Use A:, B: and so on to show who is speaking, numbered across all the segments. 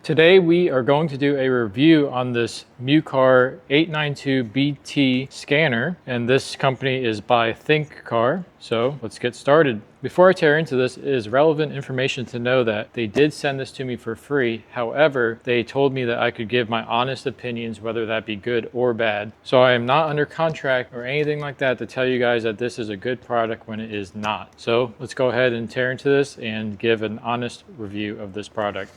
A: Today we are going to do a review on this MUCAR 892BT scanner, and this company is by Thinkcar. So let's get started. Before I tear into this, it is relevant information to know that they did send this to me for free. However, they told me that I could give my honest opinions, whether that be good or bad. So I am not under contract or anything like that to tell you guys that this is a good product when it is not. So let's go ahead and tear into this and give an honest review of this product.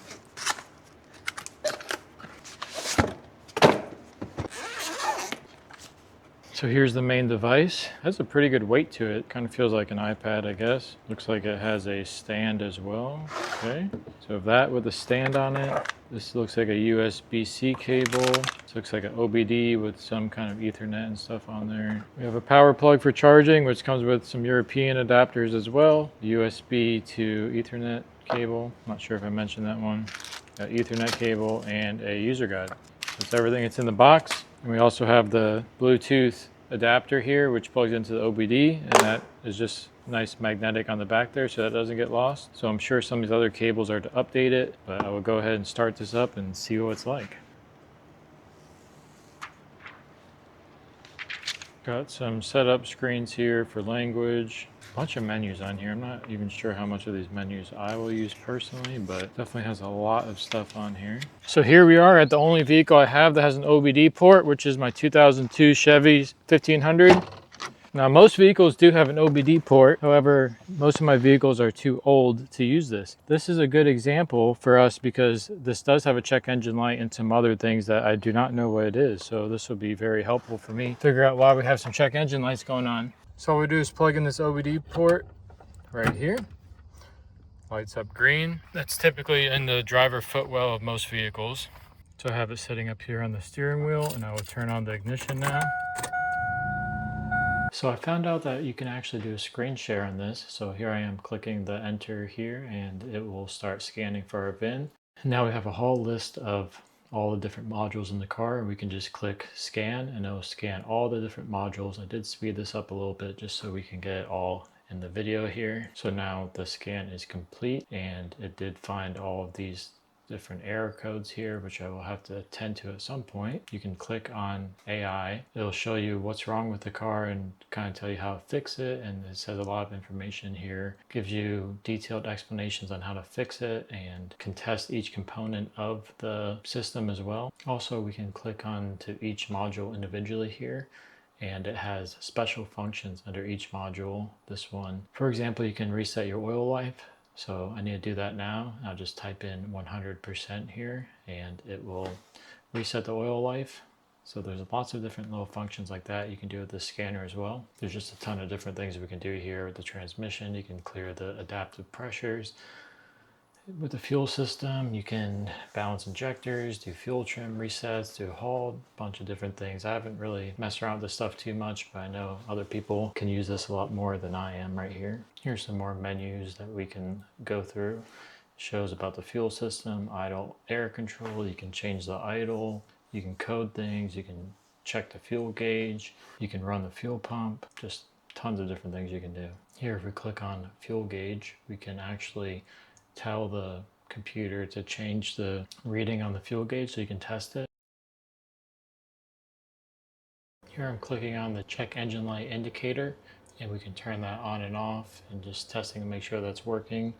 A: So here's the main device. It has a pretty good weight to it. Kind of feels like an iPad, I guess. Looks like it has a stand as well. Okay. So that with a stand on it. This looks like a USB-C cable. This looks like an OBD with some kind of Ethernet and stuff on there. We have a power plug for charging, which comes with some European adapters as well. USB to Ethernet cable. Not sure if I mentioned that one. Got Ethernet cable and a user guide. That's everything that's in the box. And we also have the Bluetooth adapter here, which plugs into the OBD, and that is just nice magnetic on the back there so that doesn't get lost. So I'm sure some of these other cables are to update it, but I will go ahead and start this up and see what it's like. Got some setup screens here for language. A bunch of menus on here. I'm not even sure how much of these menus I will use personally, but definitely has a lot of stuff on here. So here we are at the only vehicle I have that has an OBD port, which is my 2002 Chevy 1500. Now most vehicles do have an OBD port, however, most of my vehicles are too old to use this. This is a good example for us because this does have a check engine light and some other things that I do not know what it is. So this will be very helpful for me to figure out why we have some check engine lights going on. So all we do is plug in this OBD port right here. Lights up green. That's typically in the driver footwell of most vehicles. So I have it sitting up here on the steering wheel, and I will turn on the ignition now. So I found out that you can actually do a screen share on this. So here I am clicking the enter here and it will start scanning for our VIN. Now we have a whole list of all the different modules in the car, and we can just click scan and it will scan all the different modules. I did speed this up a little bit just so we can get it all in the video here. So now the scan is complete and it did find all of these different error codes here, which I will have to attend to at some point. You can click on AI. It'll show you what's wrong with the car and kind of tell you how to fix it. And it says a lot of information here. Gives you detailed explanations on how to fix it and can test each component of the system as well. Also, we can click on to each module individually here, and it has special functions under each module. This one, for example, you can reset your oil life. So I need to do that now. I'll just type in 100% here and it will reset the oil life. So there's lots of different little functions like that you can do with the scanner as well. There's just a ton of different things we can do here with the transmission. You can clear the adaptive pressures. With the fuel system, you can balance injectors, do fuel trim resets, do a whole bunch of different things. I haven't really messed around with this stuff too much, but I know other people can use this a lot more than I am right here. Here's some more menus that we can go through. It shows about the fuel system, idle air control. You can change the idle, you can code things, you can check the fuel gauge, you can run the fuel pump, just tons of different things you can do. Here, if we click on fuel gauge, we can actually tell the computer to change the reading on the fuel gauge so you can test it. Here I'm clicking on the check engine light indicator and we can turn that on and off and just testing to make sure that's working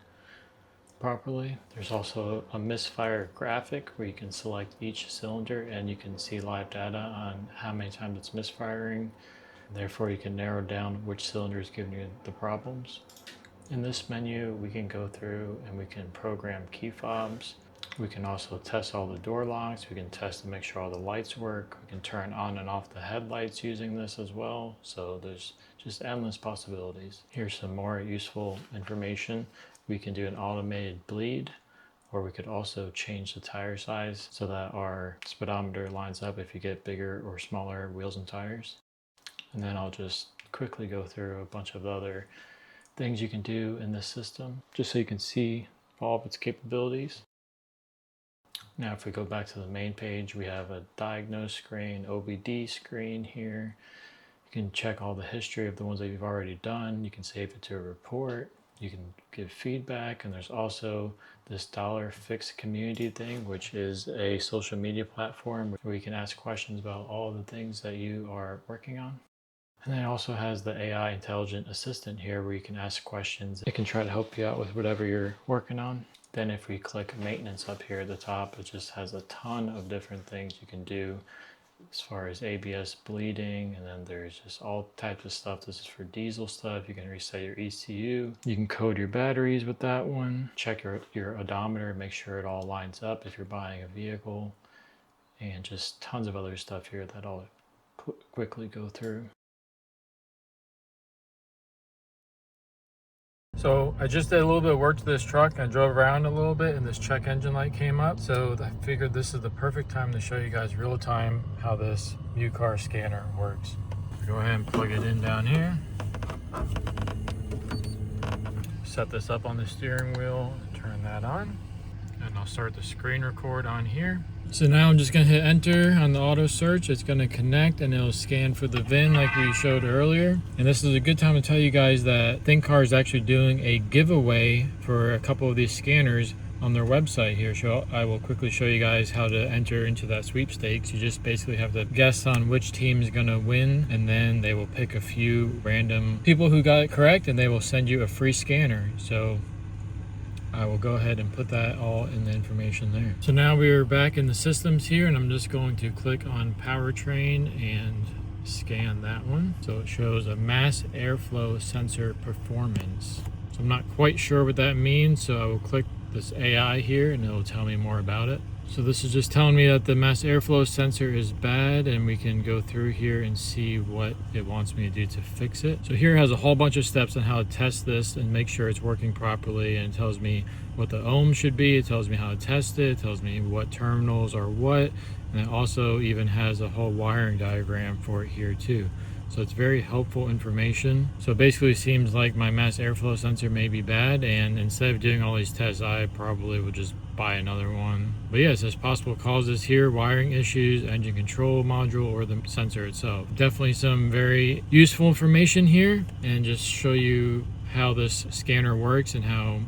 A: properly. There's also a misfire graphic where you can select each cylinder and you can see live data on how many times it's misfiring. Therefore you can narrow down which cylinder is giving you the problems. In this menu, we can go through and we can program key fobs. We can also test all the door locks. We can test to make sure all the lights work. We can turn on and off the headlights using this as well. So there's just endless possibilities. Here's some more useful information. We can do an automated bleed, or we could also change the tire size so that our speedometer lines up if you get bigger or smaller wheels and tires. And then I'll just quickly go through a bunch of other things you can do in this system just so you can see all of its capabilities. Now if we go back to the main page, we have a diagnose screen, OBD screen here. You can check all the history of the ones that you've already done. You can save it to a report. You can give feedback, and there's also this $Fix community thing, which is a social media platform where you can ask questions about all the things that you are working on. And then it also has the AI intelligent assistant here where you can ask questions. It can try to help you out with whatever you're working on. Then if we click maintenance up here at the top, it just has a ton of different things you can do as far as ABS bleeding, and then there's just all types of stuff. This is for diesel stuff. You can reset your ECU. You can code your batteries with that one. Check your odometer, make sure it all lines up if you're buying a vehicle, and just tons of other stuff here that I'll quickly go through. So I just did a little bit of work to this truck. I drove around a little bit and this check engine light came up. So I figured this is the perfect time to show you guys real time how this MUCAR scanner works. Go ahead and plug it in down here. Set this up on the steering wheel, turn that on, and I'll start the screen record on here. So now I'm just gonna hit enter on the auto search. It's gonna connect and it'll scan for the VIN like we showed earlier. And this is a good time to tell you guys that Thinkcar is actually doing a giveaway for a couple of these scanners on their website here. So I will quickly show you guys how to enter into that sweepstakes. You just basically have to guess on which team is gonna win, and then they will pick a few random people who got it correct and they will send you a free scanner. So I will go ahead and put that all in the information there. So now we are back in the systems here, and I'm just going to click on powertrain and scan that one. So it shows a mass airflow sensor performance. So I'm not quite sure what that means, so I will click this AI here and it'll tell me more about it. So this is just telling me that the mass airflow sensor is bad, and we can go through here and see what it wants me to do to fix it. So here it has a whole bunch of steps on how to test this and make sure it's working properly, and it tells me what the ohm should be, it tells me how to test it, it tells me what terminals are what, and it also even has a whole wiring diagram for it here too. So it's very helpful information. So basically it seems like my mass airflow sensor may be bad, and instead of doing all these tests, I probably would just buy another one. But yeah, it says possible causes here: wiring issues, engine control module, or the sensor itself. Definitely some very useful information here, and just show you how this scanner works and how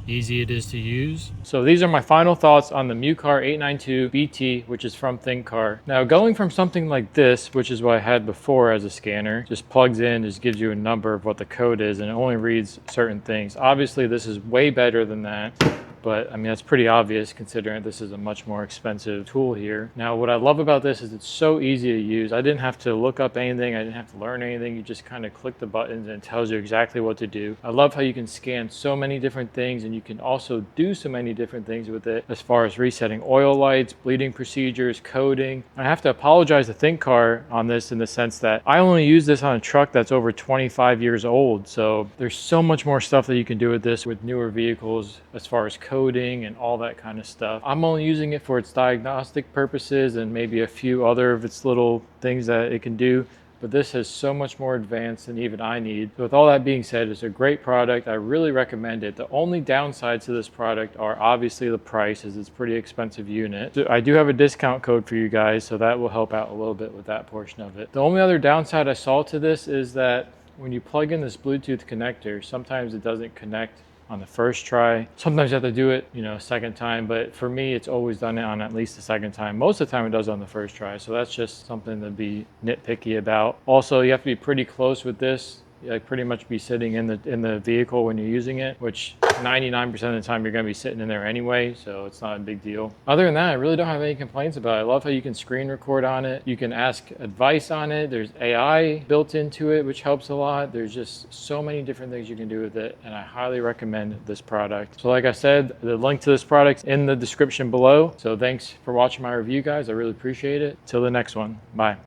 A: easy it is to use. So these are my final thoughts on the MUCAR 892BT, which is from Thinkcar. Now, going from something like this, which is what I had before as a scanner, just plugs in, just gives you a number of what the code is, and it only reads certain things. Obviously, this is way better than that. But I mean, that's pretty obvious considering this is a much more expensive tool here. Now, what I love about this is it's so easy to use. I didn't have to look up anything. I didn't have to learn anything. You just kind of click the buttons and it tells you exactly what to do. I love how you can scan so many different things, and you can also do so many different things with it as far as resetting oil lights, bleeding procedures, coding. I have to apologize to Thinkcar on this in the sense that I only use this on a truck that's over 25 years old. So there's so much more stuff that you can do with this with newer vehicles as far as coding and all that kind of stuff. I'm only using it for its diagnostic purposes and maybe a few other of its little things that it can do, but this is so much more advanced than even I need. So with all that being said, it's a great product. I really recommend it. The only downsides to this product are obviously the price, as it's a pretty expensive unit. So I do have a discount code for you guys, so that will help out a little bit with that portion of it. The only other downside I saw to this is that when you plug in this Bluetooth connector, sometimes it doesn't connect on the first try. Sometimes you have to do it, a second time, but for me, it's always done it on at least the second time. Most of the time it does on the first try. So that's just something to be nitpicky about. Also, you have to be pretty close with this. Like pretty much be sitting in the vehicle when you're using it, which 99% of the time you're going to be sitting in there anyway, so it's not a big deal. Other than that, I really don't have any complaints about it. I love how you can screen record on it. You can ask advice on it. There's AI built into it, which helps a lot. There's just so many different things you can do with it, and I highly recommend this product. So like I said, the link to this product in the description below. So thanks for watching my review, guys. I really appreciate it. Till the next one. Bye.